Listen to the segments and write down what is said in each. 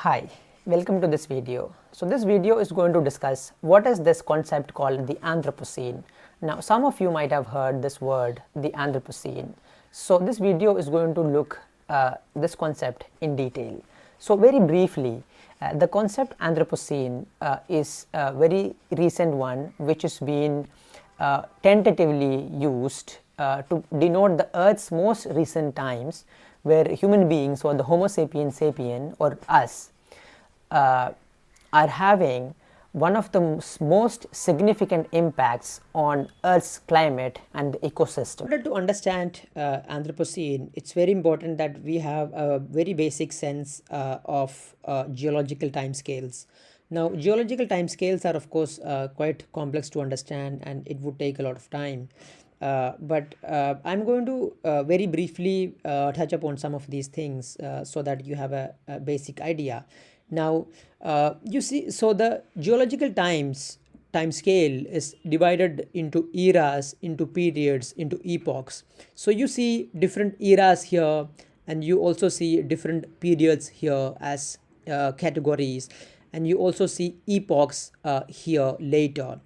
Hi, welcome to this video. So this video is going to discuss what is this concept called the Anthropocene. Now some of you might have heard this word, the Anthropocene. So this video is going to look this concept in detail. So very briefly, the concept Anthropocene is a very recent one which has been tentatively used to denote the Earth's most recent times where human beings or the Homo sapiens sapien or us uh, are having one of the most significant impacts on Earth's climate and the ecosystem. In order to understand Anthropocene, it's very important that we have a very basic sense of geological timescales. Now, geological timescales are, of course, quite complex to understand, and it would take a lot of time. But I'm going to very briefly touch upon some of these things so that you have a basic idea. Now, you see, so the geological time scale is divided into eras, into periods, into epochs. So you see different eras here, and you also see different periods here as categories, and you also see epochs here later.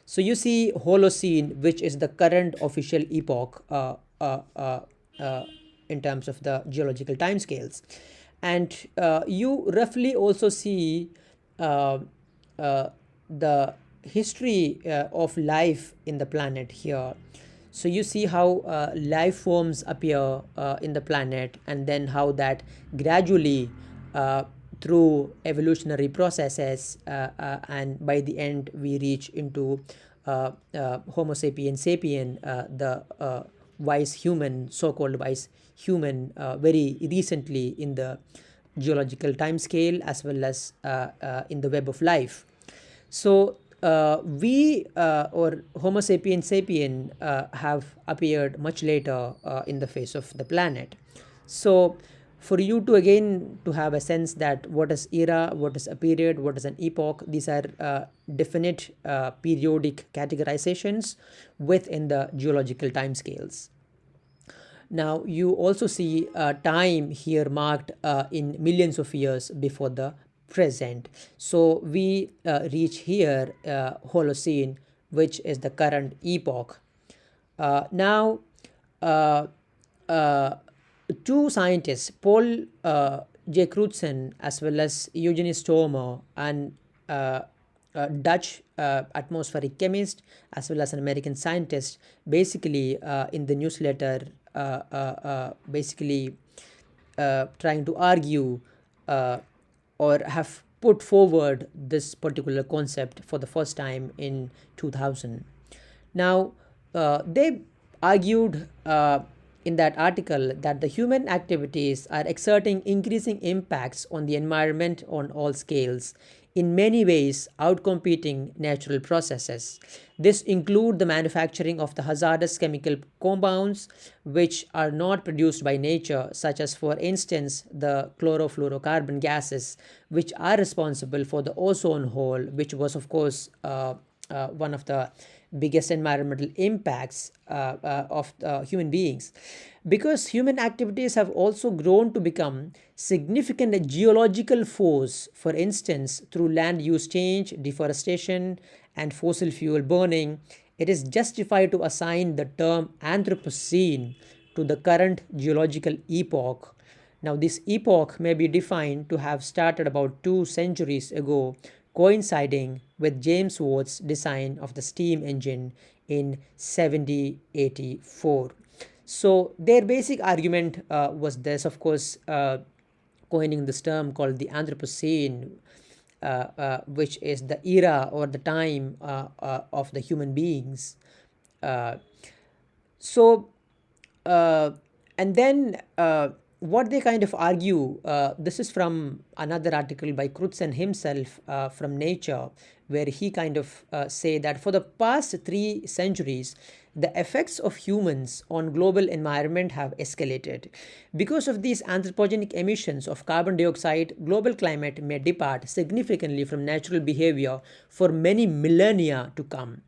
So you see Holocene, which is the current official epoch in terms of the geological timescales, and you roughly also see the history of life in the planet here. So you see how life forms appear in the planet, and then how that gradually through evolutionary processes and by the end we reach into Homo sapiens sapien, the wise human, so-called wise human, very recently in the geological time scale as well as in the web of life. So we or Homo sapiens sapien have appeared much later in the face of the planet. So for you to again to have a sense that what is era, what is a period, what is an epoch, these are definite periodic categorizations within the geological timescales. Now you also see time here marked in millions of years before the present. So we reach here Holocene, which is the current epoch. Now two scientists, Paul J. Crutzen as well as Eugenie Stormer, and Dutch atmospheric chemist as well as an American scientist, basically in the newsletter basically trying to argue or have put forward this particular concept for the first time in 2000. Now, they argued in that article that the human activities are exerting increasing impacts on the environment on all scales, in many ways outcompeting natural processes. This include the manufacturing of the hazardous chemical compounds which are not produced by nature, such as for instance the chlorofluorocarbon gases, which are responsible for the ozone hole, which was of course one of the biggest environmental impacts of human beings, because human activities have also grown to become significant geological force, for instance through land use change, deforestation, and fossil fuel burning. It is justified to assign the term Anthropocene to the current geological epoch. Now, this epoch may be defined to have started about 2 centuries ago, coinciding with James Watt's design of the steam engine in 1784. So their basic argument was this, of course, coining this term called the Anthropocene, which is the era or the time of the human beings. So and then what they kind of argue, this is from another article by Crutzen himself from Nature, where he kind of say that for the past 3 centuries, the effects of humans on global environment have escalated. Because of these anthropogenic emissions of carbon dioxide, global climate may depart significantly from natural behavior for many millennia to come.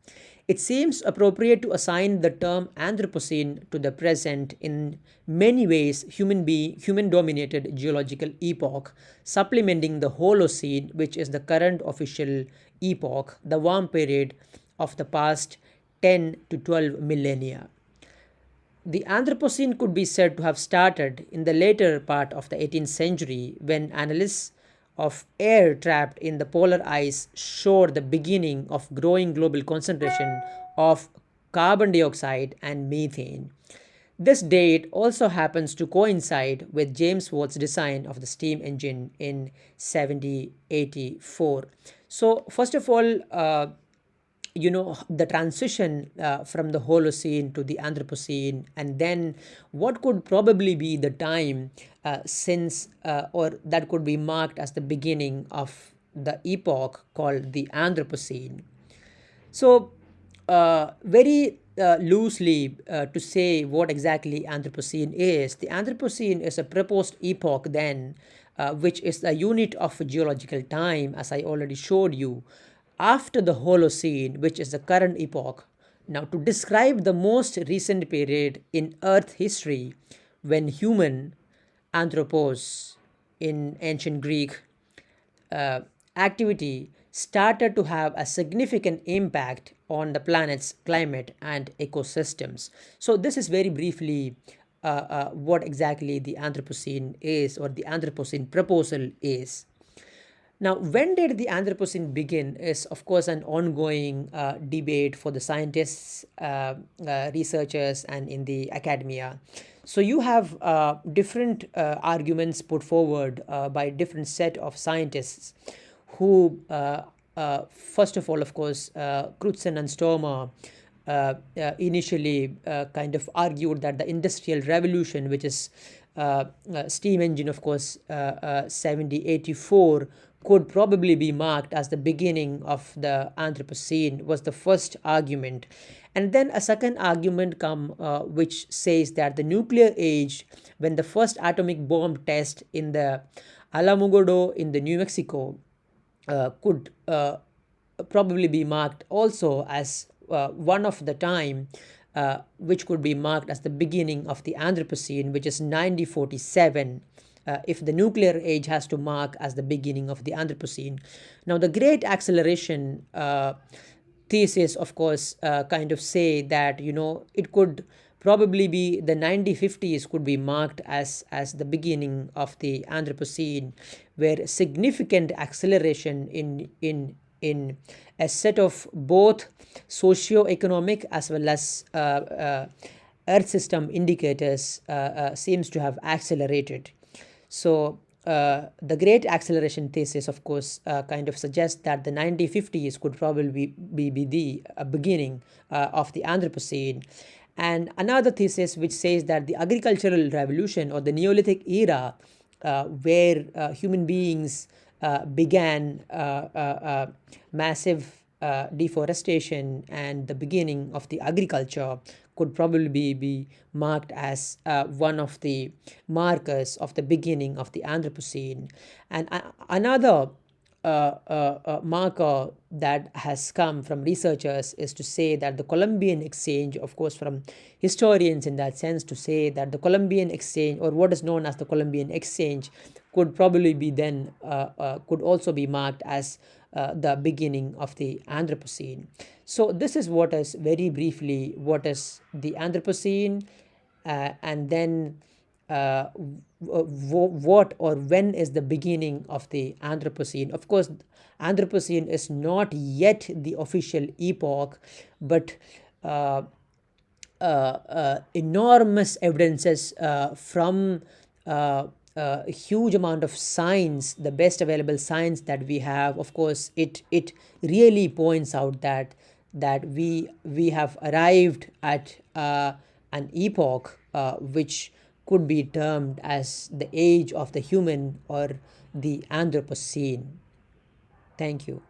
It seems appropriate to assign the term Anthropocene to the present, in many ways human dominated geological epoch, supplementing the Holocene, which is the current official epoch, the warm period of the past 10 to 12 millennia. The Anthropocene could be said to have started in the later part of the 18th century, when analysis of air trapped in the polar ice showed the beginning of growing global concentration of carbon dioxide and methane. This date also happens to coincide with James Watt's design of the steam engine in 1784. So, first of all, the transition from the Holocene to the Anthropocene, and then what could probably be the time since or that could be marked as the beginning of the epoch called the Anthropocene. So, very loosely to say what exactly Anthropocene is, the Anthropocene is a proposed epoch then, which is a unit of geological time, as I already showed you, after the Holocene, which is the current epoch. Now, to describe the most recent period in Earth history, when human, anthropos in ancient Greek, uh, activity started to have a significant impact on the planet's climate and ecosystems. So, this is very briefly what exactly the Anthropocene is, or the Anthropocene proposal is. Now, when did the Anthropocene begin is, of course, an ongoing debate for the scientists, researchers, and in the academia. So you have different arguments put forward by different set of scientists who, first of all, of course, Crutzen and Stormer initially kind of argued that the Industrial Revolution, which is steam engine, of course, 1784, could probably be marked as the beginning of the Anthropocene, was the first argument. And then a second argument come which says that the nuclear age, when the first atomic bomb test in the Alamogordo in the New Mexico could probably be marked also as one of the time which could be marked as the beginning of the Anthropocene, which is 1947, if the nuclear age has to mark as the beginning of the Anthropocene. Now, the Great Acceleration thesis, of course, kind of say that, it could probably be the 1950s could be marked as the beginning of the Anthropocene, where significant acceleration in a set of both socio-economic as well as Earth system indicators seems to have accelerated. So, the Great Acceleration thesis, of course, kind of suggests that the 1950s could probably be the beginning of the Anthropocene. And another thesis which says that the agricultural revolution or the Neolithic era, where human beings began massive deforestation and the beginning of the agriculture, could probably be marked as one of the markers of the beginning of the Anthropocene. And another marker that has come from researchers is to say that the Columbian exchange, of course, from historians in that sense, to say that the Columbian exchange, or what is known as the Columbian exchange, could probably be then could also be marked as the beginning of the Anthropocene. So this is what is very briefly what is the Anthropocene, and then what or when is the beginning of the Anthropocene. Of course, Anthropocene is not yet the official epoch, but enormous evidences from a huge amount of science, the best available science that we have, of course, it really points out that we have arrived at an epoch which could be termed as the age of the human, or the Anthropocene. Thank you.